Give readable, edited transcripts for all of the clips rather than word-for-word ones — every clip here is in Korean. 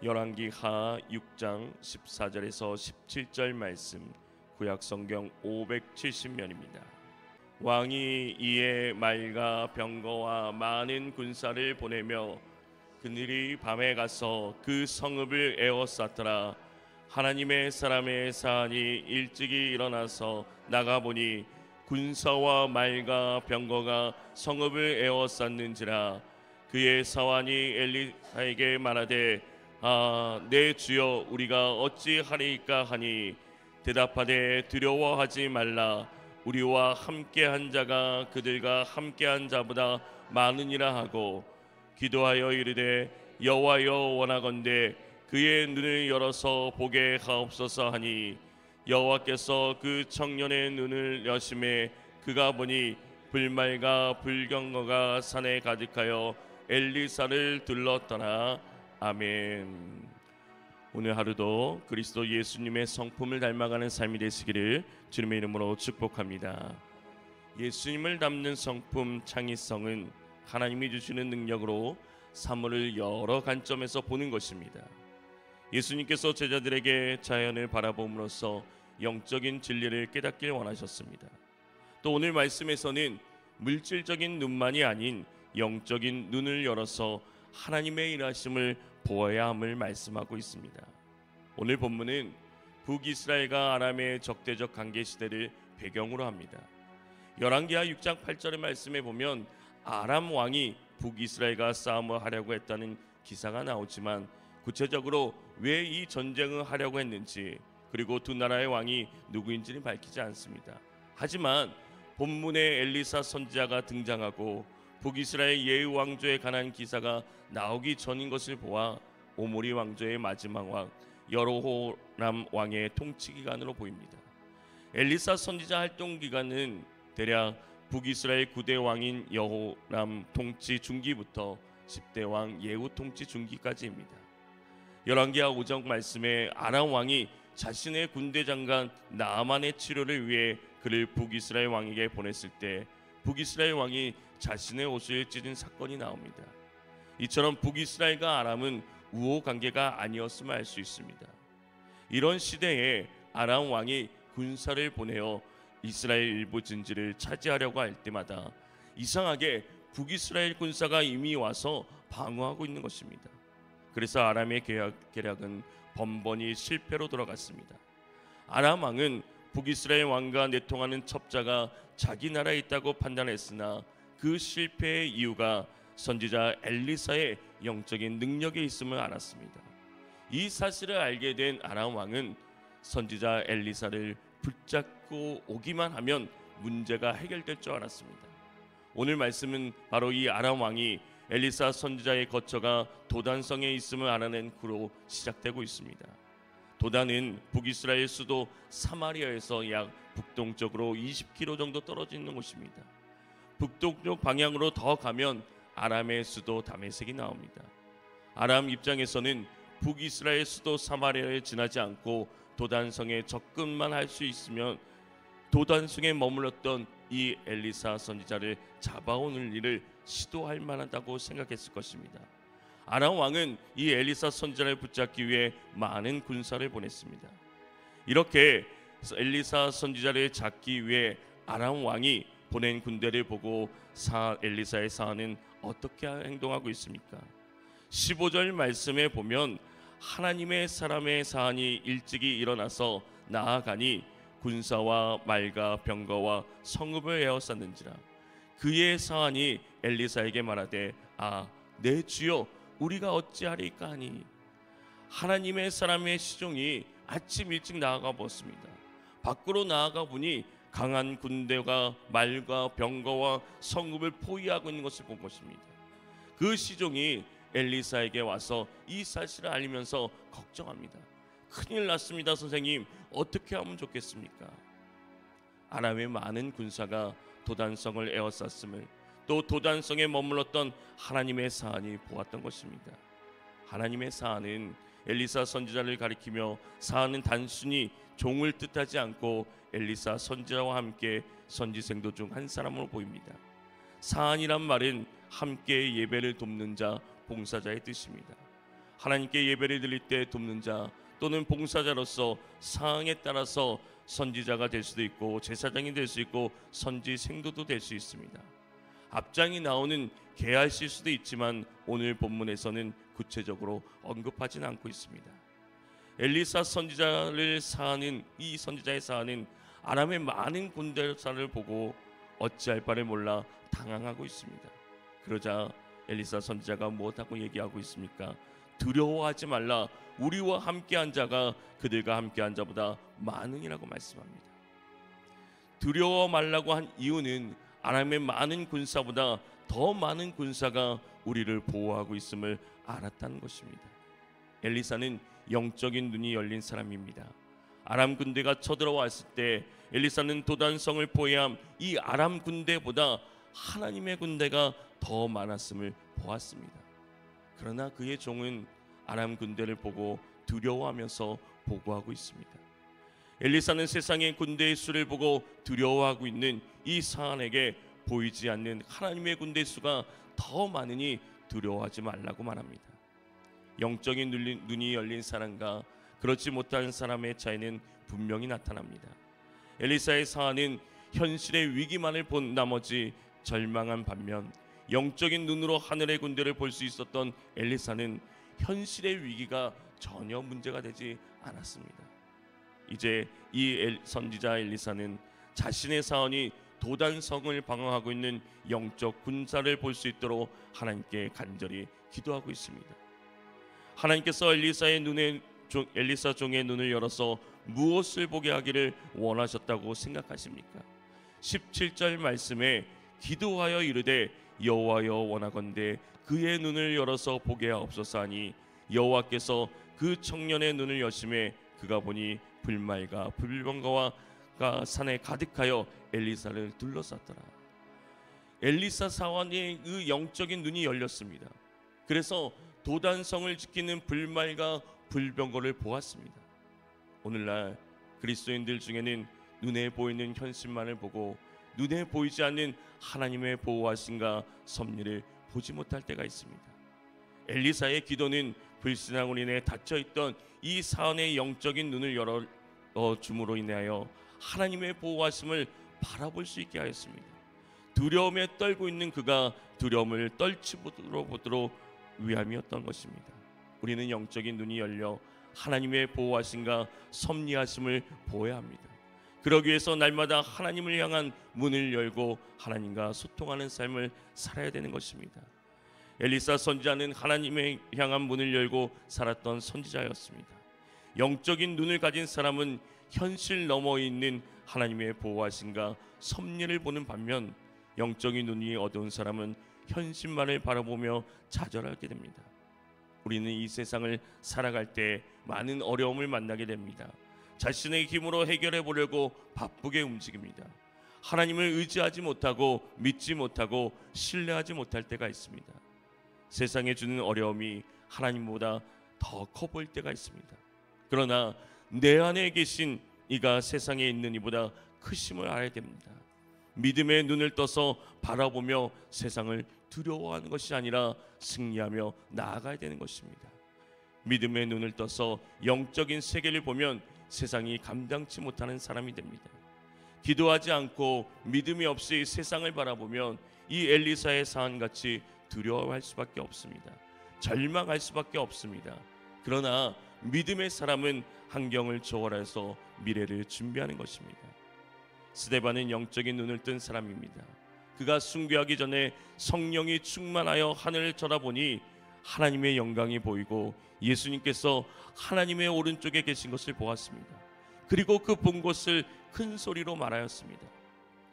열왕기하 6장 14절에서 17절 말씀, 구약 성경 570면입니다. 왕이 이에 말과 병거와 많은 군사를 보내며 그들이 밤에 가서 그 성읍을 에워쌌더라. 하나님의 사람의 사안이 일찍이 일어나서 나가보니 군사와 말과 병거가 성읍을 에워쌌는지라. 그의 사환이 엘리사에게 말하되 내 주여 우리가 어찌하리이까 하니 대답하되 두려워하지 말라. 우리와 함께한 자가 그들과 함께한 자보다 많으니라 하고 기도하여 이르되 여호와여 원하건대 그의 눈을 열어서 보게 하옵소서 하니 여호와께서 그 청년의 눈을 여심해 그가 보니 불말과 불경거가 산에 가득하여 엘리사를 둘렀더라. 아멘. 오늘 하루도 그리스도 예수님의 성품을 닮아가는 삶이 되시기를 주님의 이름으로 축복합니다. 예수님을 닮는 성품, 창의성은 하나님이 주시는 능력으로 사물을 여러 관점에서 보는 것입니다. 예수님께서 제자들에게 자연을 바라봄으로써 영적인 진리를 깨닫길 원하셨습니다. 또 오늘 말씀에서는 물질적인 눈만이 아닌 영적인 눈을 열어서 하나님의 일하심을 보아야 함을 말씀하고 있습니다. 오늘 본문은 북이스라엘과 아람의 적대적 관계 시대를 배경으로 합니다. 열왕기하 6장 8절의 말씀에 보면 아람 왕이 북이스라엘과 싸움을 하려고 했다는 기사가 나오지만 구체적으로 왜 이 전쟁을 하려고 했는지 그리고 두 나라의 왕이 누구인지는 밝히지 않습니다. 하지만 본문에 엘리사 선지자가 등장하고 북이스라엘 예후 왕조에 관한 기사가 나오기 전인 것을 보아 오므리 왕조의 마지막 왕 여로호람 왕의 통치 기간으로 보입니다. 엘리사 선지자 활동 기간은 대략 북이스라엘 9대 왕인 여호람 통치 중기부터 10대 왕 예후 통치 중기까지입니다. 열왕기하 5장 말씀에 아람 왕이 자신의 군대 장관 나아만의 치료를 위해 그를 북이스라엘 왕에게 보냈을 때 북이스라엘 왕이 자신의 옷을 찢은 사건이 나옵니다. 이처럼 북이스라엘과 아람은 우호 관계가 아니었음을 알 수 있습니다. 이런 시대에 아람 왕이 군사를 보내어 이스라엘 일부 진지를 차지하려고 할 때마다 이상하게 북이스라엘 군사가 이미 와서 방어하고 있는 것입니다. 그래서 아람의 계략은 번번이 실패로 돌아갔습니다. 아람 왕은 북이스라엘 왕과 내통하는 첩자가 자기 나라에 있다고 판단했으나 그 실패의 이유가 선지자 엘리사의 영적인 능력에 있음을 알았습니다. 이 사실을 알게 된 아람 왕은 선지자 엘리사를 붙잡고 오기만 하면 문제가 해결될 줄 알았습니다. 오늘 말씀은 바로 이 아람 왕이 엘리사 선지자의 거처가 도단성에 있음을 알아낸 후로 시작되고 있습니다. 도단은 북이스라엘 수도 사마리아에서 약 북동쪽으로 20km 정도 떨어져 있는 곳입니다. 북동쪽 방향으로 더 가면 아람의 수도 다메섹이 나옵니다. 아람 입장에서는 북이스라엘 수도 사마리아를 지나지 않고 도단성에 접근만 할 수 있으면 도단성에 머물렀던 이 엘리사 선지자를 잡아오는 일을 시도할 만하다고 생각했을 것입니다. 아람 왕은 이 엘리사 선지자를 붙잡기 위해 많은 군사를 보냈습니다. 이렇게 엘리사 선지자를 잡기 위해 아람 왕이 보낸 군대를 보고 엘리사의 사안은 어떻게 행동하고 있습니까? 15절 말씀에 보면 하나님의 사람의 사안이 일찍이 일어나서 나아가니 군사와 말과 병거와 성읍을 에워쌌는지라. 그의 사안이 엘리사에게 말하되 내 주여 우리가 어찌하리까 하니. 하나님의 사람의 시종이 아침 일찍 나아가 보았습니다. 밖으로 나아가 보니 강한 군대가 말과 병거와 성읍을 포위하고 있는 것을 본 것입니다. 그 시종이 엘리사에게 와서 이 사실을 알리면서 걱정합니다. 큰일 났습니다. 선생님, 어떻게 하면 좋겠습니까? 아람의 많은 군사가 도단성을 에워쌌음을 또 도단성에 머물렀던 하나님의 사안이 보았던 것입니다. 하나님의 사안은 엘리사 선지자를 가리키며 사안은 단순히 종을 뜻하지 않고 엘리사 선지자와 함께 선지생도 중 한 사람으로 보입니다. 사안이란 말은 함께 예배를 돕는 자, 봉사자의 뜻입니다. 하나님께 예배를 드릴 때 돕는 자 또는 봉사자로서 상황에 따라서 선지자가 될 수도 있고 제사장이 될 수 있고 선지 생도도 될 수 있습니다. 앞장이 나오는 계하실 수도 있지만 오늘 본문에서는 구체적으로 언급하진 않고 있습니다. 엘리사 선지자를 사하는 이 선지자의 사하는 아람의 많은 군대사를 보고 어찌할 바를 몰라 당황하고 있습니다. 그러자 엘리사 선지자가 무엇하고 얘기하고 있습니까? 두려워하지 말라. 우리와 함께한 자가 그들과 함께한 자보다 많으니라고 말씀합니다. 두려워 말라고 한 이유는 아람의 많은 군사보다 더 많은 군사가 우리를 보호하고 있음을 알았다는 것입니다. 엘리사는 영적인 눈이 열린 사람입니다. 아람 군대가 쳐들어왔을 때 엘리사는 도단성을 포위한 이 아람 군대보다 하나님의 군대가 더 많았음을 보았습니다. 그러나 그의 종은 아람 군대를 보고 두려워하면서 보고하고 있습니다. 엘리사는 세상의 군대의 수를 보고 두려워하고 있는 이 사안에게 보이지 않는 하나님의 군대 수가 더 많으니 두려워하지 말라고 말합니다. 영적인 눈이 열린 사람과 그렇지 못한 사람의 차이는 분명히 나타납니다. 엘리사의 사안은 현실의 위기만을 본 나머지 절망한 반면 영적인 눈으로 하늘의 군대를 볼 수 있었던 엘리사는 현실의 위기가 전혀 문제가 되지 않았습니다. 이제 이 선지자 엘리사는 자신의 사원이 도단성을 방어하고 있는 영적 군사를 볼 수 있도록 하나님께 간절히 기도하고 있습니다. 하나님께서 엘리사 종의 눈을 열어서 무엇을 보게 하기를 원하셨다고 생각하십니까? 17절 말씀에 기도하여 이르되 여호와여 원하건대 그의 눈을 열어서 보게 하옵소서 하니 여호와께서 그 청년의 눈을 여심해 그가 보니 불말과 불병거와 산에 가득하여 엘리사를 둘러쌌더라. 엘리사 사원의 그 영적인 눈이 열렸습니다. 그래서 도단성을 지키는 불말과 불병거를 보았습니다. 오늘날 그리스도인들 중에는 눈에 보이는 현실만을 보고 눈에 보이지 않는 하나님의 보호하심과 섭리를 보지 못할 때가 있습니다. 엘리사의 기도는 불신앙으로 인해 닫혀있던 이 사원의 영적인 눈을 열어 줌으로 인하여 하나님의 보호하심을 바라볼 수 있게 하였습니다. 두려움에 떨고 있는 그가 두려움을 떨치보도록 위함이었던 것입니다. 우리는 영적인 눈이 열려 하나님의 보호하심과 섭리하심을 보아야 합니다. 그러기 위해서 날마다 하나님을 향한 문을 열고 하나님과 소통하는 삶을 살아야 되는 것입니다. 엘리사 선지자는 하나님을 향한 문을 열고 살았던 선지자였습니다. 영적인 눈을 가진 사람은 현실 너머에 있는 하나님의 보호하심과 섭리를 보는 반면 영적인 눈이 어두운 사람은 현실만을 바라보며 좌절하게 됩니다. 우리는 이 세상을 살아갈 때 많은 어려움을 만나게 됩니다. 자신의 힘으로 해결해 보려고 바쁘게 움직입니다. 하나님을 의지하지 못하고 믿지 못하고 신뢰하지 못할 때가 있습니다. 세상에 주는 어려움이 하나님보다 더 커 보일 때가 있습니다. 그러나 내 안에 계신 이가 세상에 있는 이보다 크심을 알아야 됩니다. 믿음의 눈을 떠서 바라보며 세상을 두려워하는 것이 아니라 승리하며 나아가야 되는 것입니다. 믿음의 눈을 떠서 영적인 세계를 보면 세상이 감당치 못하는 사람이 됩니다. 기도하지 않고 믿음이 없이 세상을 바라보면 이 엘리사의 사안같이 두려워할 수밖에 없습니다. 절망할 수밖에 없습니다. 그러나 믿음의 사람은 환경을 초월해서 미래를 준비하는 것입니다. 스데반은 영적인 눈을 뜬 사람입니다. 그가 순교하기 전에 성령이 충만하여 하늘을 쳐다보니 하나님의 영광이 보이고 예수님께서 하나님의 오른쪽에 계신 것을 보았습니다. 그리고 그 본 것을 큰 소리로 말하였습니다.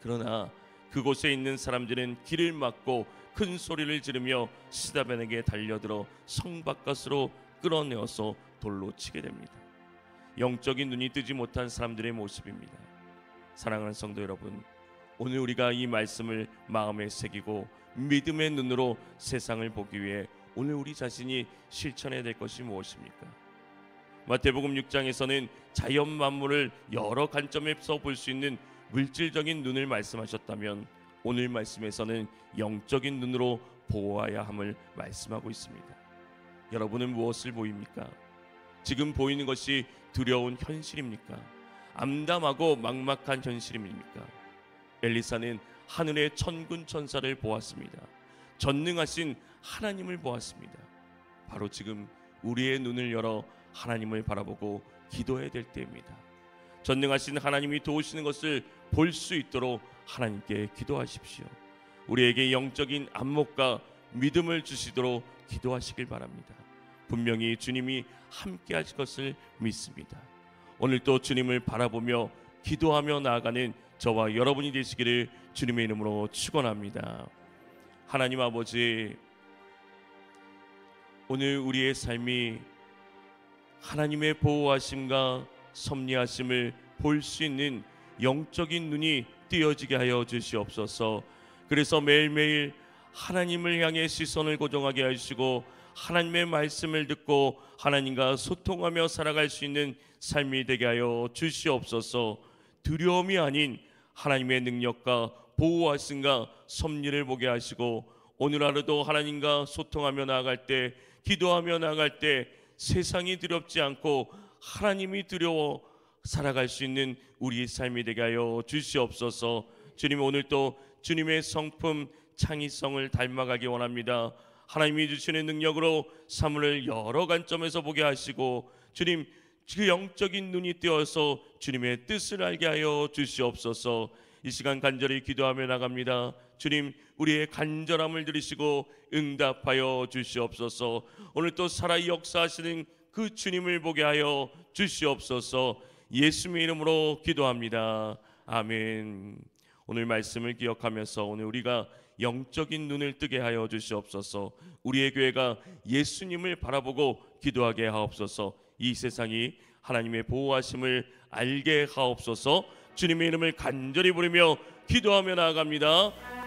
그러나 그곳에 있는 사람들은 길을 막고 큰 소리를 지르며 스데반에게 달려들어 성 바깥으로 끌어내어서 돌로 치게 됩니다. 영적인 눈이 뜨지 못한 사람들의 모습입니다. 사랑하는 성도 여러분, 오늘 우리가 이 말씀을 마음에 새기고 믿음의 눈으로 세상을 보기 위해 오늘 우리 자신이 실천해야 될 것이 무엇입니까? 마태복음 6장에서는 자연 만물을 여러 관점에서 볼 수 있는 물질적인 눈을 말씀하셨다면 오늘 말씀에서는 영적인 눈으로 보아야 함을 말씀하고 있습니다. 여러분은 무엇을 보입니까? 지금 보이는 것이 두려운 현실입니까? 암담하고 막막한 현실입니까? 엘리사는 하늘의 천군 천사를 보았습니다. 전능하신 하나님을 보았습니다. 바로 지금 우리의 눈을 열어 하나님을 바라보고 기도해야 될 때입니다. 전능하신 하나님이 도우시는 것을 볼 수 있도록 하나님께 기도하십시오. 우리에게 영적인 안목과 믿음을 주시도록 기도하시길 바랍니다. 분명히 주님이 함께 하실 것을 믿습니다. 오늘도 주님을 바라보며 기도하며 나아가는 저와 여러분이 되시기를 주님의 이름으로 축원합니다. 하나님 아버지, 오늘 우리의 삶이 하나님의 보호하심과 섭리하심을 볼 수 있는 영적인 눈이 띄어지게 하여 주시옵소서. 그래서 매일매일 하나님을 향해 시선을 고정하게 하시고 하나님의 말씀을 듣고 하나님과 소통하며 살아갈 수 있는 삶이 되게 하여 주시옵소서. 두려움이 아닌 하나님의 능력과 보호하심과 섭리를 보게 하시고 오늘 하루도 하나님과 소통하며 나아갈 때, 기도하며 나아갈 때 세상이 두렵지 않고 하나님이 두려워 살아갈 수 있는 우리의 삶이 되게 하여 주시옵소서. 주님, 오늘도 주님의 성품 창의성을 닮아가기 원합니다. 하나님이 주시는 능력으로 사물을 여러 관점에서 보게 하시고 주님, 그 영적인 눈이 띄어서 주님의 뜻을 알게 하여 주시옵소서. 이 시간 간절히 기도하며 나갑니다. 주님, 우리의 간절함을 들으시고 응답하여 주시옵소서. 오늘 또 살아 역사하시는 그 주님을 보게 하여 주시옵소서. 예수님의 이름으로 기도합니다. 아멘. 오늘 말씀을 기억하면서 오늘 우리가 영적인 눈을 뜨게 하여 주시옵소서. 우리의 교회가 예수님을 바라보고 기도하게 하옵소서. 이 세상이 하나님의 보호하심을 알게 하옵소서. 주님의 이름을 간절히 부르며 기도하며 나아갑니다.